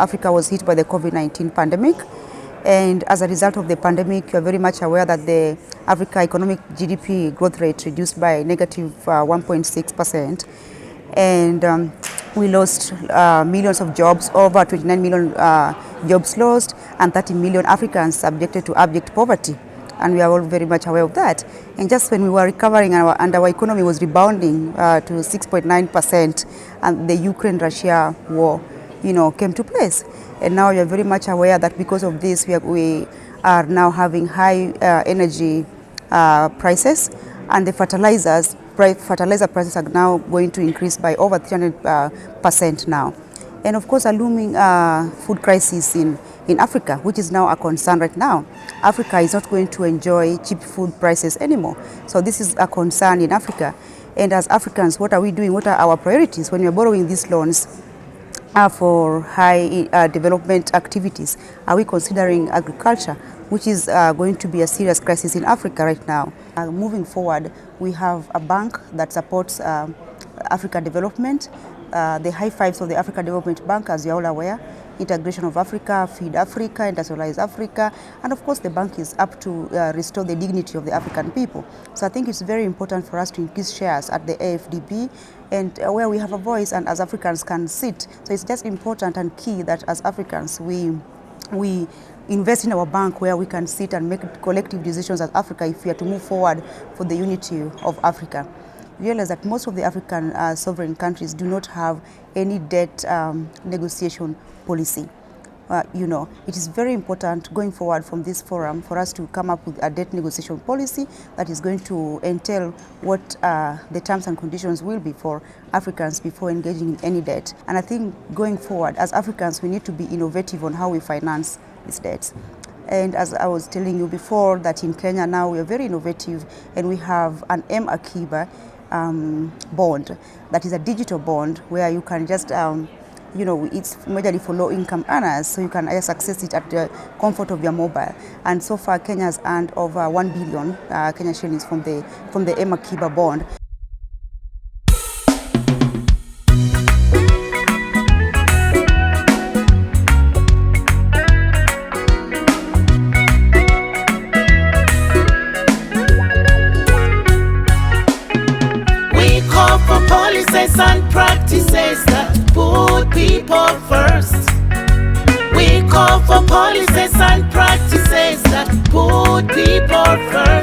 Africa was hit by the COVID-19 pandemic. And as a result of the pandemic, you are very much aware that the Africa economic GDP growth rate reduced by negative 1.6%. And we lost millions of jobs, over 29 million jobs lost, and 30 million Africans subjected to abject poverty. And we are all very much aware of that. And just when we were recovering and our economy was rebounding to 6.9%, and the Ukraine-Russia war, came to place. And now you're very much aware that because of this, we are now having high energy prices, and the fertilizer prices are now going to increase by over 300% now. And of course, a looming food crisis in Africa, which is now a concern right now. Africa is not going to enjoy cheap food prices anymore. So this is a concern in Africa. And as Africans, what are we doing? What are our priorities when we are borrowing these loans for high development activities? Are we considering agriculture, which is going to be a serious crisis in Africa right now? Moving forward, we have a bank that supports Africa development. The high fives of the Africa Development Bank, as you're all aware: integration of Africa, feed Africa, industrialize Africa, and of course the bank is up to restore the dignity of the African people. So I think it's very important for us to increase shares at the AfDB, and where we have a voice and as Africans can sit. So it's just important and key that as Africans we invest in our bank where we can sit and make collective decisions as Africa if we are to move forward for the unity of Africa. Realize that most of the African sovereign countries do not have any debt negotiation policy. It is very important going forward from this forum for us to come up with a debt negotiation policy that is going to entail what the terms and conditions will be for Africans before engaging in any debt. And I think going forward, as Africans, we need to be innovative on how we finance these debts. And as I was telling you before, that in Kenya now we are very innovative, and we have an M-Akiba bond that is a digital bond where you can just it's majorly for low-income earners, so you can just access it at the comfort of your mobile. And so far, Kenya has earned over 1 billion Kenya shillings from the M-Akiba bond. We call for policies and practices that put people first. We call for policies and practices that put people first.